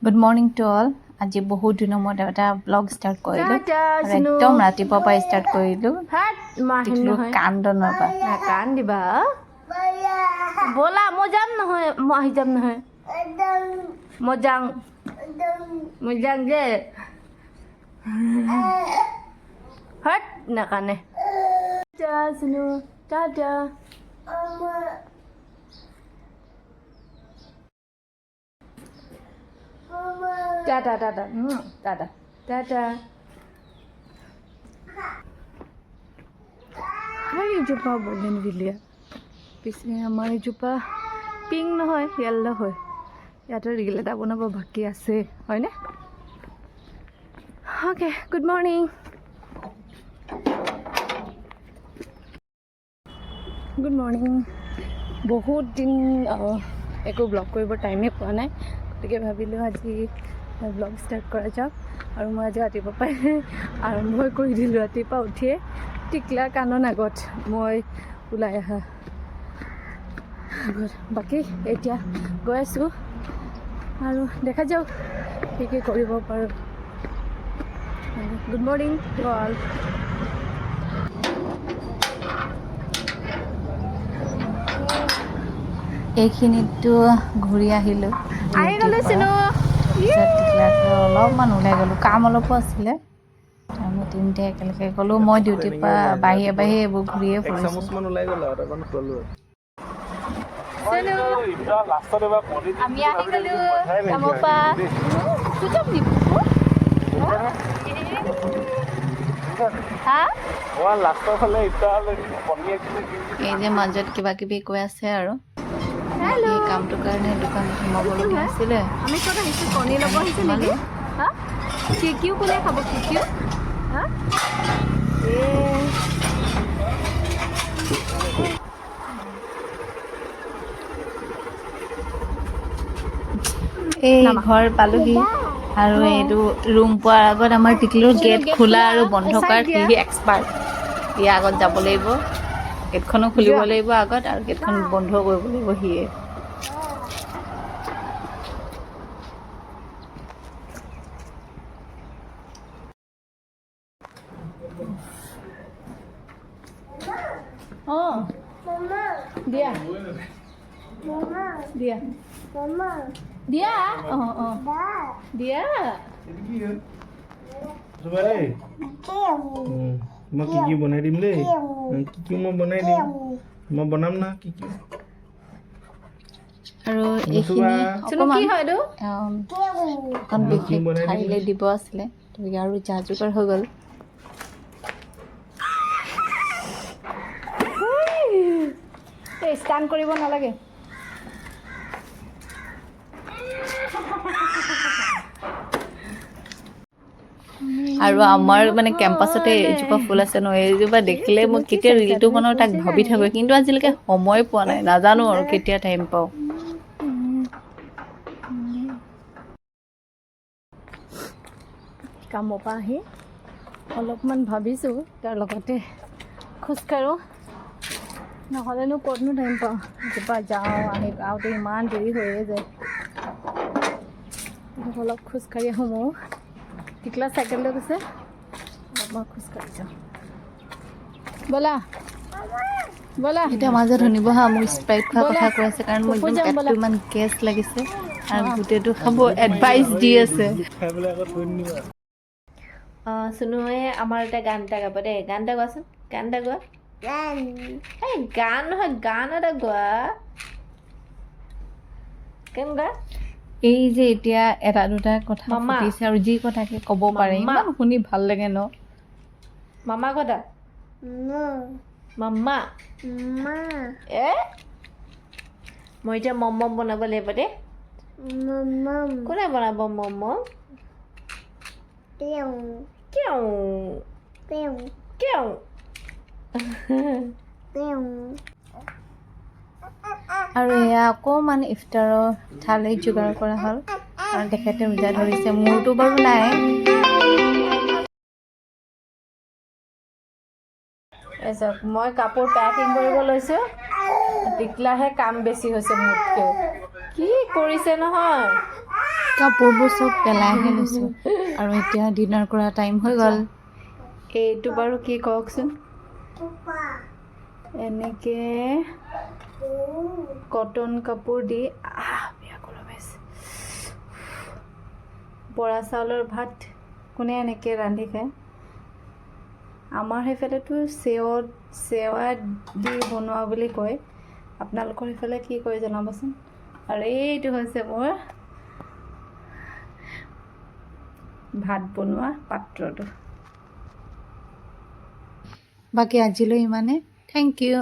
Good morning to all. আজি বহুত দিনৰ মূৰত এটা ব্লগ ষ্টাৰ্ট কৰিলোঁ একদম ৰাতিপুৱাৰ পৰা ষ্টাৰ্ট কৰিলোঁ কান্দনৰ পৰা কান্দিবা ব'লা মই যাম নহয় মই আহি যাম নহয় মই যাম যে হট নাকানে চিনু tata Tata, tata, tata, tata. Hai jupa bolen vilia. Pisne hamari jupa pink no hoy, yellow hoy. Yato rigile ta bonabo baki ase, hoy ne? Okay, good morning. Good morning. বহুত দিন একো ব্লগ কৰিব টাইমে পোৱা নাই গতিকে ভাবিলোঁ আজি ব্লগ ষ্টাৰ্ট কৰা যাওক আৰু মই আজি ৰাতিপুৱা পাই আৰম্ভ কৰি দিলোঁ ৰাতিপুৱা উঠিয়ে টিকলা কাণৰ আগত মই ওলাই অহা বাকী এতিয়া গৈ আছোঁ আৰু দেখা যাওক কি কৰিব পাৰোঁ গুড মৰ্ণিং টু অল এইখিনিতো ঘূৰি আহিলোঁ অলপমান ওলাই গ'লোঁ কাম অলপো আছিলে আমি তিনিটাই একেলগে গ'লোঁ মই ডিউটিৰ পৰা বাহিৰে বাহিৰে এইবোৰ ঘূৰিয়ে ফুৰিছোঁ আমি আহি গ'লোঁ কামৰ পৰা এই যে মাজত কিবা কিবি কৈ আছে আৰু এই কামটোৰ কাৰণে দোকানত সোমাবলগীয়া আছিলে আমি ক'ত আহিছোঁ কণী ল'ব আহিছোঁ নেকি হা চিকিউ কোনে খাব চিকিউ হা এই ঘৰ পালোহি আৰু এইটো ৰুম পোৱাৰ আগত আমাৰ টিকলুৰ গেট খোলা আৰু বন্ধ কৰাৰ সি এক্সপাৰ্ট ইয়াৰ আগত যাব লাগিব গেটখনো খুলিব লাগিব আগত আৰু গেটখন বন্ধ কৰিব লাগিব সিয়ে দিয়া দিয়া দিয়া দিয়া মই কি বনাই দিম দেই কি মই বনাই দিম মই বনাম না কি আৰু অকণ বিশেষ ঠাইলৈ দিব আছিলে গতিকে আৰু যা যোগাৰ হৈ গ'ল ষ্টাণ্ড কৰিব নালাগে আৰু আমাৰ মানে কেম্পাছতে এইজোপা ফুল আছে ন এইজোপা দেখিলে মই কেতিয়া ৰিলটো বনাওঁ তাক ভাবি থাকোঁ কিন্তু আজিলৈকে সময় পোৱা নাই নাজানো আৰু কেতিয়া টাইম পাওঁ কামৰ পৰা আহি অলপমান ভাবিছোঁ তাৰ লগতে খোজকাঢ়োঁ নহ'লেনো ক'তনো টাইম পাওঁ এজোপা যাওঁ আহোঁতে ইমান দেৰি হৈয়ে যায় অলপ খোজকাঢ়ি আহোঁ ময়ো টিকলা চাইকেল লৈ গৈছে অলপমান খোজকাঢ়ি যাওঁ ব'লা ব'লা এতিয়া মাজত শুনিব হা মোক স্প্ৰাইট খোৱাৰ কথা কৈ আছে কাৰণ মোৰ একদম পেটটো ইমান গেছ লাগিছে আৰু গোটেইটো খাব এডভাইচ দি আছে চুনুৱে আমাৰ এটা গান এটা গাব দেই গান এটা গোৱাচোন গান এটা গোৱা এই গান নহয় গান এটা গোৱা কেন গা এই যে এতিয়া এটা দুটা কথা ফুটিছে আৰু যি কথাকে ক'ব পাৰে ইমান শুনি ভাল লাগে ন মামা কথা মাম্মা এ মই এতিয়া মম বনাব লাগিব দেই কোনে বনাব মম আৰু এয়া অকণমান ইফতাৰৰ থালি যোগাৰ কৰা হ'ল আৰু তেখেতে ৰোজা ধৰিছে মোৰতো বাৰু নাই মই কাপোৰ পেকিং কৰিব লৈছোঁ টিকলাহে কাম বেছি হৈছে মোতকৈ কি কৰিছে নহয় কাপোৰবোৰ চব পেলাইহে লৈছোঁ আৰু এতিয়া ডিনাৰ কৰা টাইম হৈ গ'ল। এইটো বাৰু কি কওকচোন, এনেকে কটন কাপোৰ দি বৰা চাউলৰ ভাত কোনে এনেকৈ ৰান্ধি খায়? আমাৰ সেইফালেতো চেৱা দি বনোৱা বুলি কয়, আপোনালোকৰ সেইফালে কি কয় জনাবচোন। আৰু এইটো হৈছে মোৰ ভাত বনোৱা পাত্ৰটো। বাকী আজিলৈ ইমানে, থেংক ইউ।